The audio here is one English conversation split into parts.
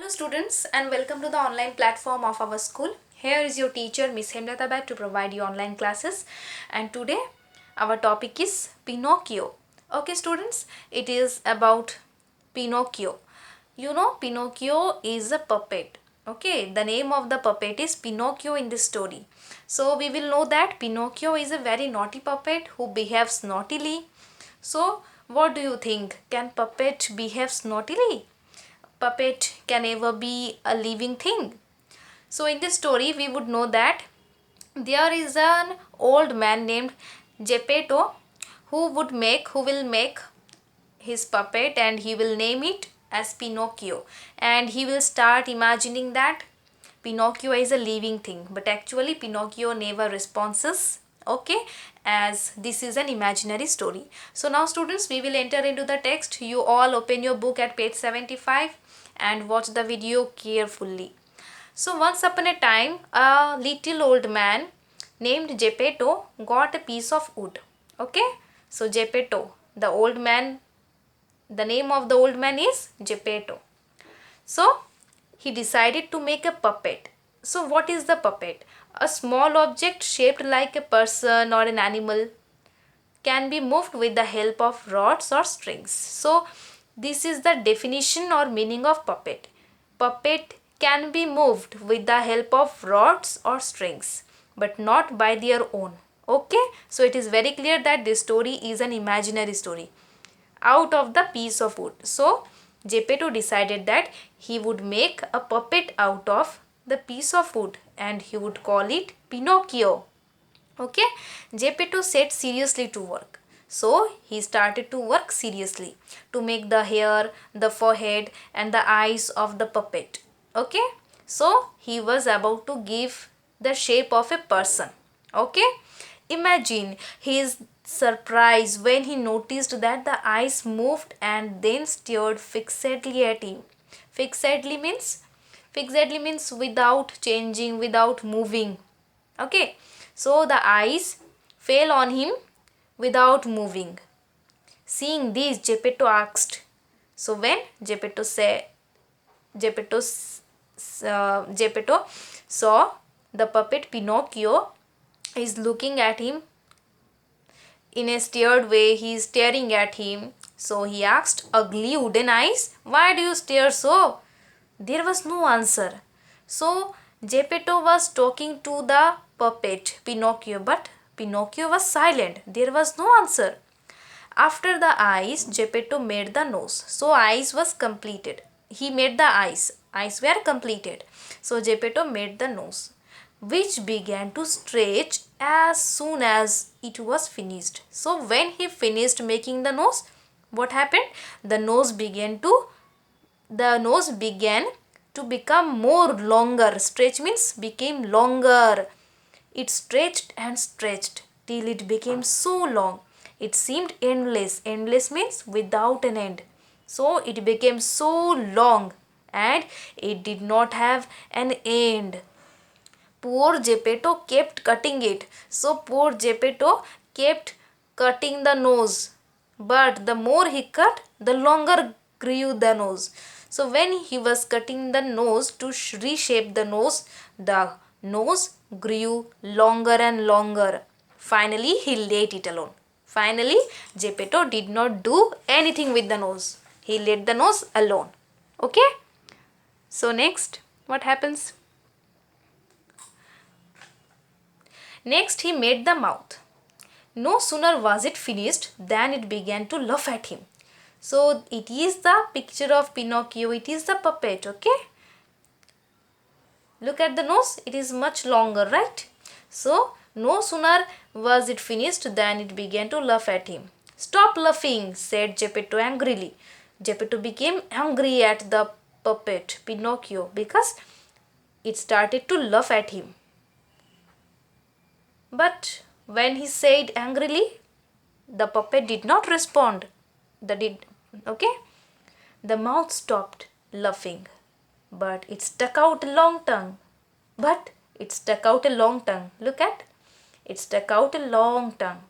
Hello students and welcome to the online platform of our school. Here is your teacher Miss Hemlata Bhatt to provide you online classes, and today our topic is Pinocchio. Okay students, it is about Pinocchio. You know, Pinocchio is a puppet. Okay, the name of the puppet is Pinocchio in this story. So we will know that Pinocchio is a very naughty puppet who behaves naughtily. So what do you think? Can puppet behaves naughtily? Puppet can ever be a living thing? So in this story we would know that there is an old man named Geppetto who will make his puppet, and he will name it as Pinocchio, and he will start imagining that Pinocchio is a living thing, but actually Pinocchio never responds, okay, as this is an imaginary story. So now students, we will enter into the text. You all open your book at page 75 and watch the video carefully. So once upon a time, a little old man named Geppetto got a piece of wood. Okay, so Geppetto, the name of the old man is Geppetto. So he decided to make a puppet. So what is the puppet? A small object shaped like a person or an animal can be moved with the help of rods or strings. So this is the definition or meaning of puppet. Puppet can be moved with the help of rods or strings, but not by their own. Okay, so it is very clear that this story is an imaginary story out of the piece of wood. So Geppetto decided that he would make a puppet out of the piece of wood and he would call it Pinocchio. Okay, Geppetto set seriously to work. So he started to work seriously to make the hair, the forehead and the eyes of the puppet. Okay, so he was about to give the shape of a person. Okay, imagine his surprise when he noticed that the eyes moved and then stared fixedly at him. Fixedly means without changing, without moving. Okay, so the eyes fell on him without moving. Seeing this, Geppetto asked. So when Geppetto, Geppetto saw the puppet Pinocchio is looking at him in a stared way. He is staring at him. So he asked, "Ugly wooden eyes, why do you stare so?" There was no answer. So Geppetto was talking to the puppet Pinocchio, but Pinocchio was silent. There was no answer. After the eyes, Geppetto made the nose. So eyes was completed. He made the eyes. Eyes were completed. So Geppetto made the nose, which began to stretch as soon as it was finished. So when he finished making the nose, what happened? The nose began to become more longer. Stretch means became longer. It stretched and stretched till it became so long. It seemed endless. Endless means without an end. So it became so long and it did not have an end. Poor Geppetto kept cutting it. So poor Geppetto kept cutting the nose. But the more he cut, the longer grew the nose. So when he was cutting the nose to reshape the nose grew longer and longer. Finally, he let it alone. Finally, Geppetto did not do anything with the nose. He let the nose alone. Okay? So next, what happens? Next, he made the mouth. No sooner was it finished than it began to laugh at him. So it is the picture of Pinocchio. It is the puppet. Okay. Look at the nose. It is much longer, right? So no sooner was it finished than it began to laugh at him. "Stop laughing," said Geppetto angrily. Geppetto became angry at the puppet Pinocchio because it started to laugh at him. But when he said angrily, the puppet did not respond. Okay? The mouth stopped laughing, but it stuck out a long tongue. Look at it stuck out a long tongue.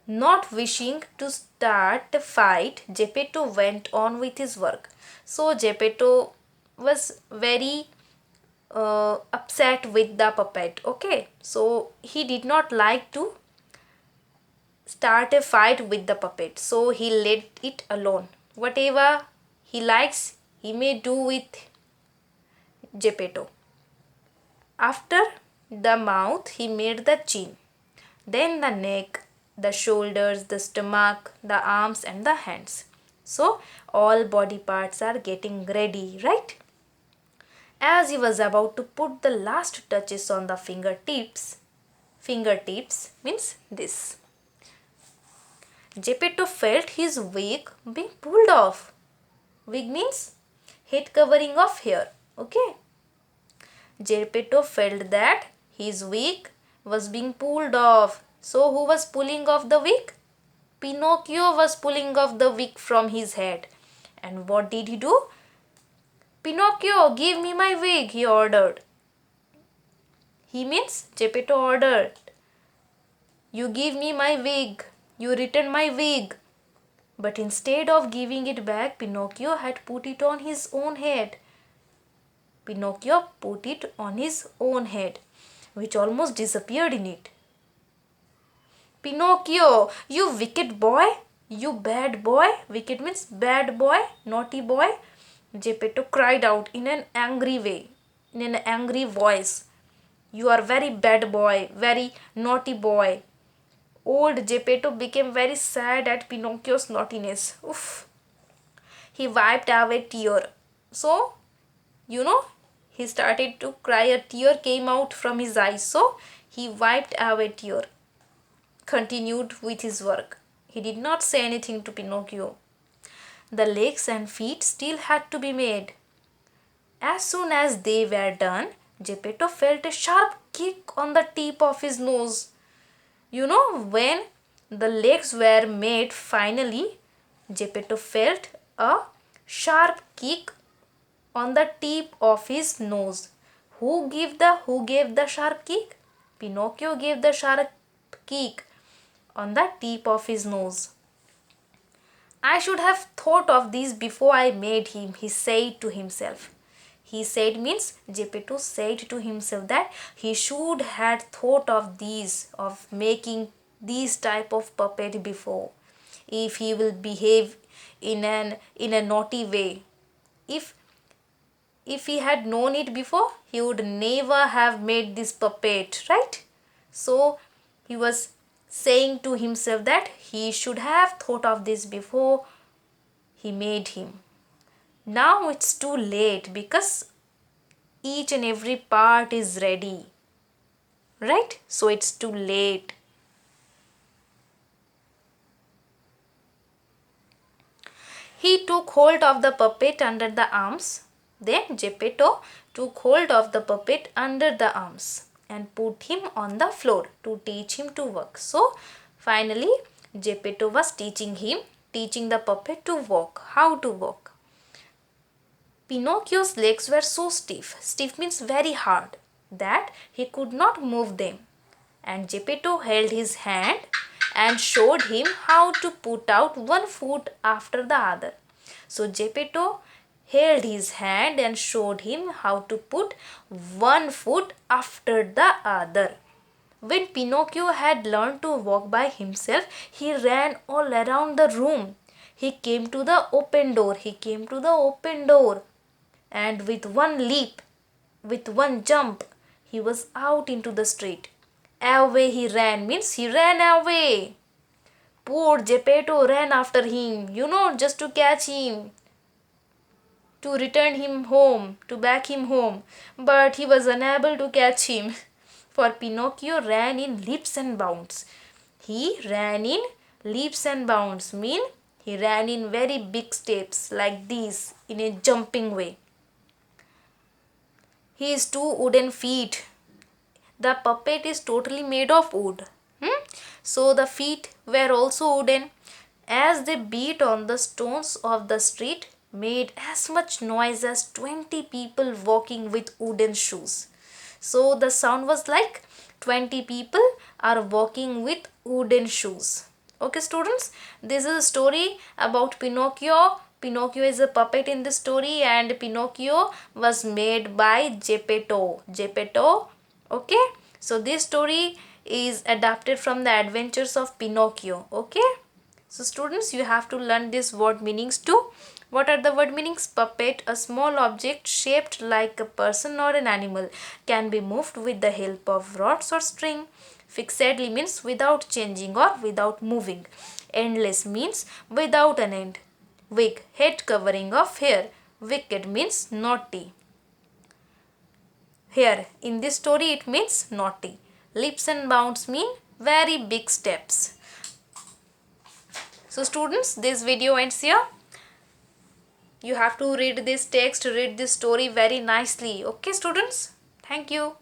Not wishing to start a fight, Geppetto went on with his work. So Geppetto was very upset with the puppet. Okay, so he did not like to start a fight with the puppet, so he let it alone. Whatever he likes, he may do with Geppetto. After the mouth, he made the chin, then the neck, the shoulders, the stomach, the arms, and the hands. So, all body parts are getting ready, right? As he was about to put the last touches on the fingertips means this, Geppetto felt his wig being pulled off. Wig means head covering of hair. Okay. Geppetto felt that his wig was being pulled off. So who was pulling off the wig? Pinocchio was pulling off the wig from his head. And what did he do? Pinocchio, give me my wig, he ordered. He means Geppetto ordered. You give me my wig. You return my wig. But instead of giving it back, Pinocchio had put it on his own head. Pinocchio put it on his own head, which almost disappeared in it. Pinocchio, you wicked boy, you bad boy. Wicked means bad boy, naughty boy. Geppetto cried out in an angry way, in an angry voice. You are very bad boy, very naughty boy. Old Geppetto became very sad at Pinocchio's naughtiness. Oof. He wiped away a tear. So, he started to cry. A tear came out from his eyes. So, he wiped away a tear. Continued with his work. He did not say anything to Pinocchio. The legs and feet still had to be made. As soon as they were done, Geppetto felt a sharp kick on the tip of his nose. When the legs were made finally, Geppetto felt a sharp kick on the tip of his nose. Who gave the sharp kick? Pinocchio gave the sharp kick on the tip of his nose. I should have thought of this before I made him, he said to himself. He said means Geppetto said to himself that he should have thought of making this type of puppet before. If he will behave in a naughty way, if he had known it before, he would never have made this puppet, right? So he was saying to himself that he should have thought of this before he made him. Now it's too late because each and every part is ready, right? So it's too late. He took hold of the puppet under the arms. Then Geppetto took hold of the puppet under the arms and put him on the floor to teach him to walk. So finally Geppetto was teaching the puppet to walk, how to walk. Pinocchio's legs were so stiff, stiff means very hard, that he could not move them. And Geppetto held his hand and showed him how to put out one foot after the other. So Geppetto held his hand and showed him how to put one foot after the other. When Pinocchio had learned to walk by himself, he ran all around the room. He came to the open door. And with one leap, with one jump, he was out into the street. Away he ran, means he ran away. Poor Geppetto ran after him, just to catch him, to return him home, to back him home. But he was unable to catch him, for Pinocchio ran in leaps and bounds. He ran in leaps and bounds, mean he ran in very big steps like this, in a jumping way. His two wooden feet. The puppet is totally made of wood. So the feet were also wooden. As they beat on the stones of the street, made as much noise as 20 people walking with wooden shoes. So the sound was like 20 people are walking with wooden shoes. Okay students, this is a story about Pinocchio. Pinocchio is a puppet in the story and Pinocchio was made by Geppetto. Geppetto. Okay, so this story is adapted from the adventures of Pinocchio. Okay, so students, you have to learn these word meanings too. What are the word meanings? Puppet, a small object shaped like a person or an animal, can be moved with the help of rods or string. Fixedly means without changing or without moving. Endless means without an end. Wig, head covering of hair. Wicked means naughty. Here in this story it means naughty. Leaps and bounds mean very big steps. So students, this video ends here. You have to read this text, read this story very nicely. Okay students? Thank you.